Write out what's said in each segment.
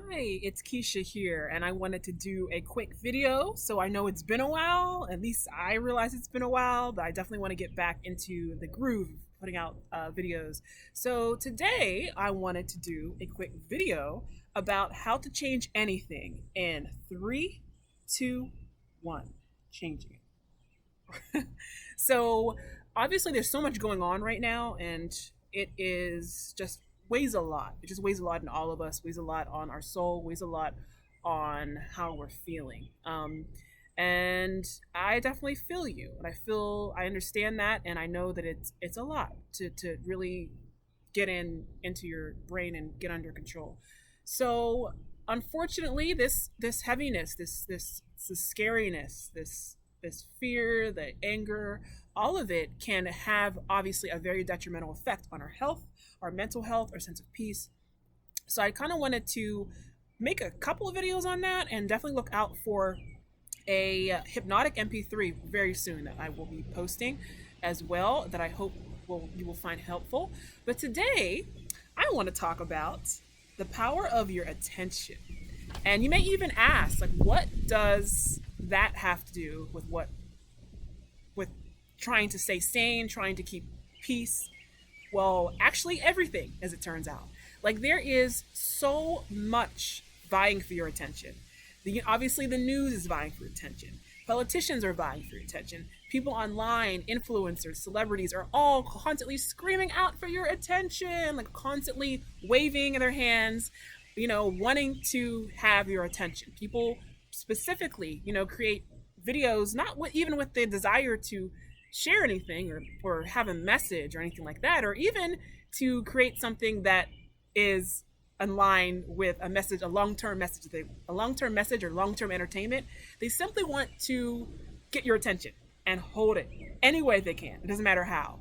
Hi, it's Keisha here, and I wanted to do a quick video. So I know it's been a while, at least I realize it's been a while, but I definitely want to get back into the groove of putting out videos. So today I wanted to do a quick video about how to change anything in three, two, one, changing it. So obviously there's so much going on right now, and it is just weighs a lot. It just weighs a lot in all of us, weighs a lot on our soul, weighs a lot on how we're feeling. And I definitely feel you, and I understand that, and I know that it's a lot to really get into your brain and get under control. So unfortunately, this heaviness, this scariness, this fear, the anger, all of it can have obviously a very detrimental effect on our health, our mental health, our sense of peace. So I kind of wanted to make a couple of videos on that, and definitely look out for a hypnotic MP3 very soon that I will be posting as well, that I hope you will find helpful. But today I want to talk about the power of your attention. And you may even ask, like, what does that have to do with with trying to stay sane, trying to keep peace? Well, actually, everything, as it turns out. Like, there is so much vying for your attention. Obviously, the news is vying for your attention. Politicians are vying for your attention. People online, influencers, celebrities are all constantly screaming out for your attention, like constantly waving their hands, wanting to have your attention. People specifically, create videos, not even with the desire to share anything or have a message or anything like that, or even to create something that is in line with a message, a long-term message or long-term entertainment. They simply want to get your attention and hold it any way they can. It doesn't matter how.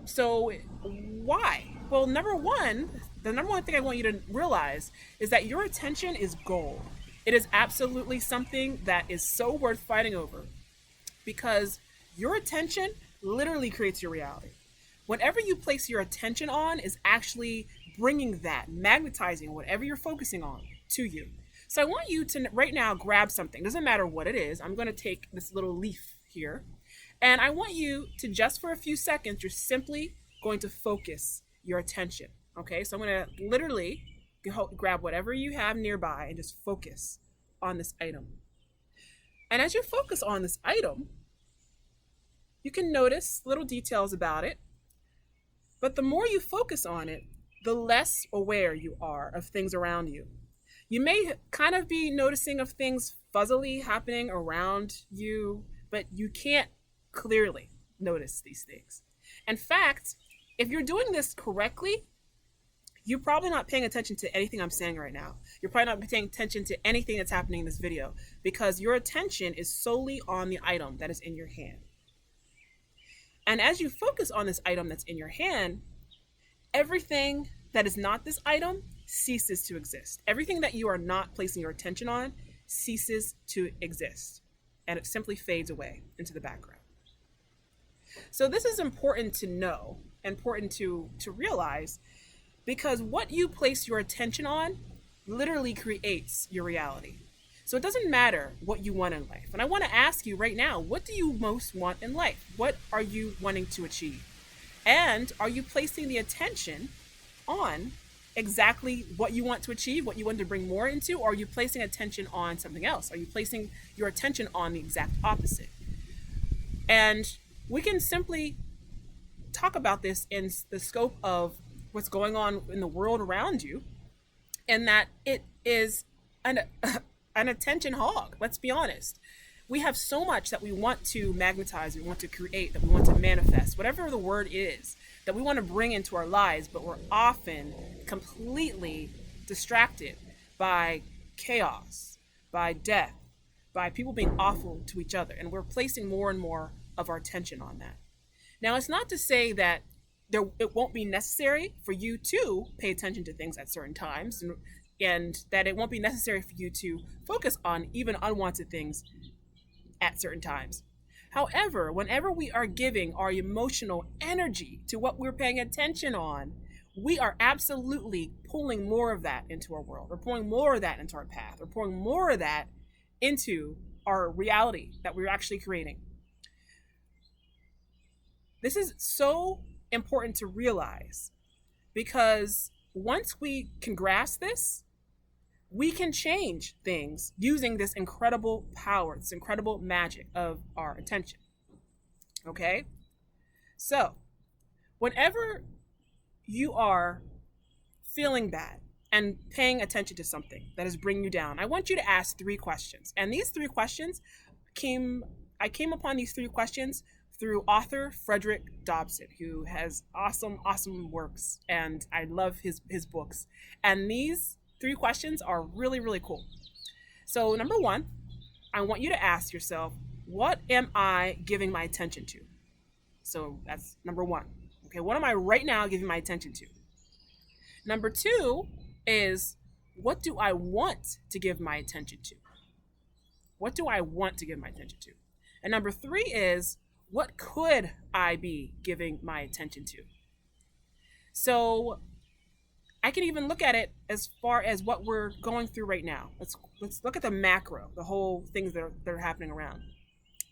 So why? Well, the number one thing I want you to realize is that your attention is gold. It is absolutely something that is so worth fighting over, because your attention literally creates your reality. Whatever you place your attention on is actually bringing that, magnetizing whatever you're focusing on to you. So I want you to right now grab something. Doesn't matter what it is. I'm going to take this little leaf here, and I want you to, just for a few seconds, you're simply going to focus your attention. Okay, so I'm going to literally grab whatever you have nearby and just focus on this item. And as you focus on this item, you can notice little details about it. But the more you focus on it, the less aware you are of things around you. You may kind of be noticing of things fuzzily happening around you, but you can't clearly notice these things. In fact, if you're doing this correctly, you're probably not paying attention to anything I'm saying right now. You're probably not paying attention to anything that's happening in this video, because your attention is solely on the item that is in your hand. And as you focus on this item that's in your hand, everything that is not this item ceases to exist. Everything that you are not placing your attention on ceases to exist, and it simply fades away into the background. So this is important to know, important to realize, because what you place your attention on literally creates your reality. So it doesn't matter what you want in life. And I want to ask you right now, what do you most want in life? What are you wanting to achieve? And are you placing the attention on exactly what you want to achieve, what you want to bring more into, or are you placing attention on something else? Are you placing your attention on the exact opposite? And we can simply talk about this in the scope of what's going on in the world around you, and that it is an attention hog. Let's be honest. We have so much that we want to magnetize, we want to create, that we want to manifest, whatever the word is, that we want to bring into our lives, but we're often completely distracted by chaos, by death, by people being awful to each other, and we're placing more and more of our attention on that. Now, it's not to say that it won't be necessary for you to pay attention to things at certain times, and that it won't be necessary for you to focus on even unwanted things at certain times. However, whenever we are giving our emotional energy to what we're paying attention on, we are absolutely pulling more of that into our world. We're pulling more of that into our path. We're pulling more of that into our reality that we're actually creating. This is so important to realize, because once we can grasp this, we can change things using this incredible power, this incredible magic of our attention. Okay? So, whenever you are feeling bad and paying attention to something that is bringing you down, I want you to ask 3 questions. And these 3 questions I came upon these 3 questions through author Frederick Dobson, who has awesome works, and I love his books. And these 3 questions are really, really cool. So number 1, I want you to ask yourself, what am I giving my attention to? So that's number 1. Okay, what am I right now giving my attention to? Number 2 is, what do I want to give my attention to? What do I want to give my attention to? And number 3 is, what could I be giving my attention to? So I can even look at it as far as what we're going through right now. Let's look at the macro, the whole things that are happening around.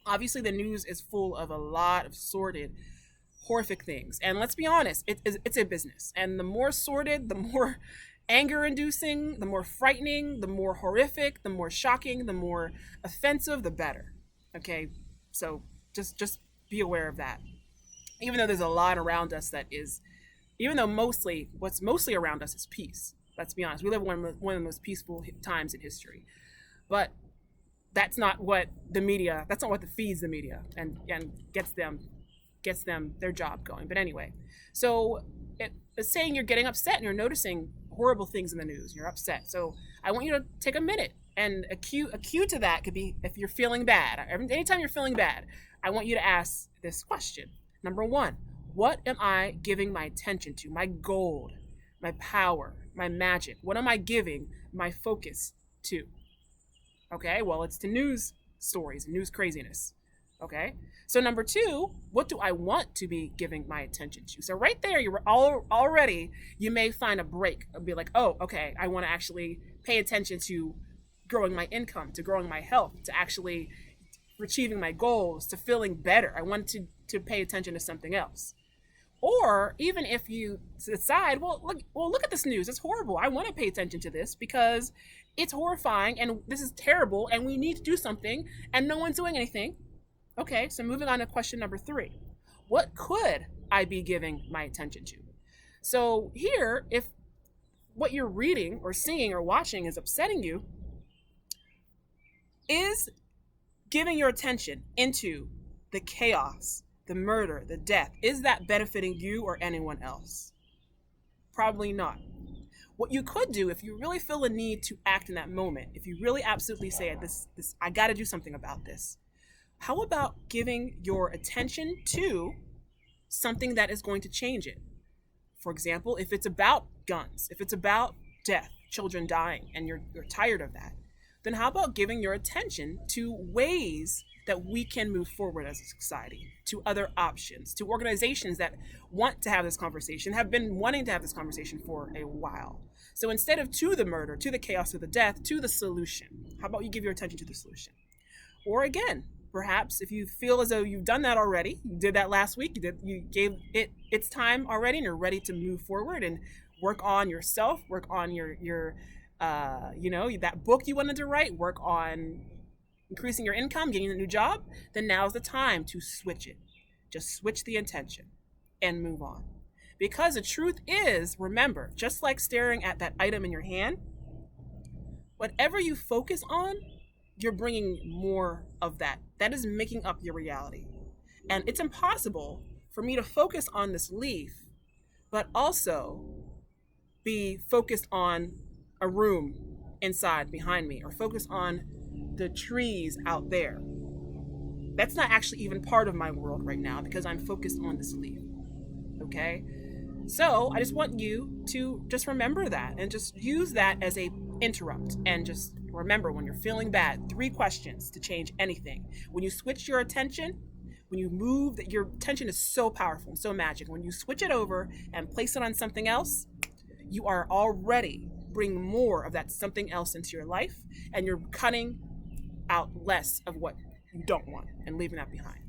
Obviously, the news is full of a lot of sordid, horrific things. And let's be honest, it's a business. And the more sordid, the more anger-inducing, the more frightening, the more horrific, the more shocking, the more offensive, the better. Okay? So just be aware of that. Even though there's a lot around us that is, even though what's mostly around us is peace. Let's be honest. We live one of the most peaceful times in history. But that's not what feeds the media and gets them their job going. But anyway, so it's saying you're getting upset and you're noticing horrible things in the news. You're upset. So I want you to take a minute, and a cue to that could be if you're feeling bad. Anytime you're feeling bad, I want you to ask this question. Number 1, what am I giving my attention to? My gold, my power, my magic. What am I giving my focus to? Okay, well, it's to news stories, news craziness. Okay, so number 2, what do I want to be giving my attention to? So right there, you may find a break. It'll be like, oh, okay, I want to actually pay attention to growing my income, to growing my health, to actually achieving my goals, to feeling better. I want to pay attention to something else. Or even if you decide, look at this news. It's horrible. I want to pay attention to this because it's horrifying and this is terrible and we need to do something and no one's doing anything. Okay, so moving on to question number 3. What could I be giving my attention to? So here, if what you're reading or seeing or watching is upsetting you, is giving your attention into the chaos, the murder, the death, is that benefiting you or anyone else? Probably not. What you could do, if you really feel a need to act in that moment, if you really absolutely say, this, I got to do something about this, how about giving your attention to something that is going to change it? For example, if it's about guns, if it's about death, children dying, and you're tired of that, then how about giving your attention to ways that we can move forward as a society, to other options, to organizations that want to have this conversation, have been wanting to have this conversation for a while. So instead of to the murder, to the chaos, to the death, to the solution, how about you give your attention to the solution? Or again, perhaps if you feel as though you've done that already, you did that last week, you gave it its time already, and you're ready to move forward and work on yourself, work on your that book you wanted to write, work on increasing your income, getting a new job, then now's the time to switch it. Just switch the intention and move on. Because the truth is, remember, just like staring at that item in your hand, whatever you focus on, you're bringing more of that. That is making up your reality. And it's impossible for me to focus on this leaf, but also be focused on a room inside behind me, or focus on the trees out there. That's not actually even part of my world right now because I'm focused on this leaf. Okay? So I just want you to just remember that and just use that as a interrupt, and just remember, when you're feeling bad, 3 questions to change anything. When you switch your attention, when you move, that your attention is so powerful and so magic. When you switch it over and place it on something else, you are already bringing more of that something else into your life, and you're cutting out less of what you don't want and leaving that behind.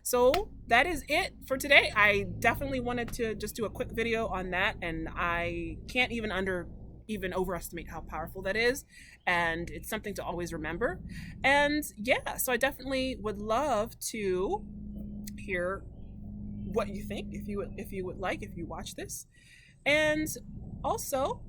So that is it for today. I definitely wanted to just do a quick video on that, and I can't even overestimate how powerful that is, and it's something to always remember. And yeah, so I definitely would love to hear what you think, if you watch this. And also,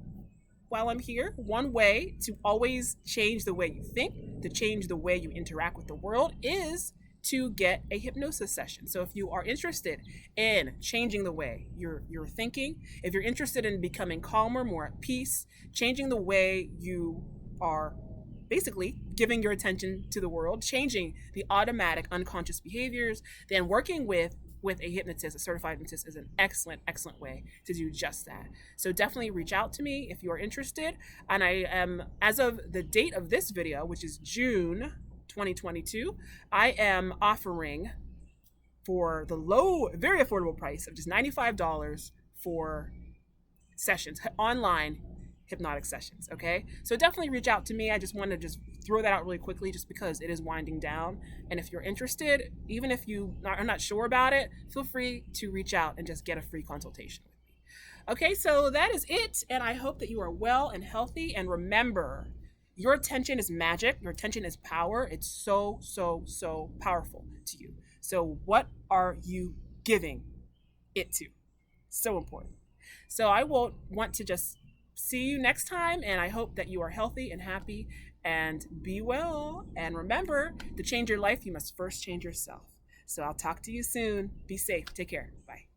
while I'm here, one way to always change the way you think, to change the way you interact with the world, is to get a hypnosis session. So if you are interested in changing the way you're thinking, if you're interested in becoming calmer, more at peace, changing the way you are basically giving your attention to the world, changing the automatic unconscious behaviors, then working with a hypnotist, a certified hypnotist, is an excellent way to do just that. So definitely reach out to me if you're interested. And I am, as of the date of this video, which is June 2022, I am offering, for the low, very affordable price of just $95 for sessions, online hypnotic sessions. Okay, so definitely reach out to me. I just want to just throw that out really quickly, just because it is winding down. And if you're interested, even if you are not sure about it, feel free to reach out and just get a free consultation with me. Okay, so that is it, and I hope that you are well and healthy. And remember, your attention is magic. Your attention is power. It's so powerful to you. So what are you giving it to? So important. So I will want to just see you next time, and I hope that you are healthy and happy, and be well. And remember, to change your life, you must first change yourself. So I'll talk to you soon. Be safe. Take care. Bye.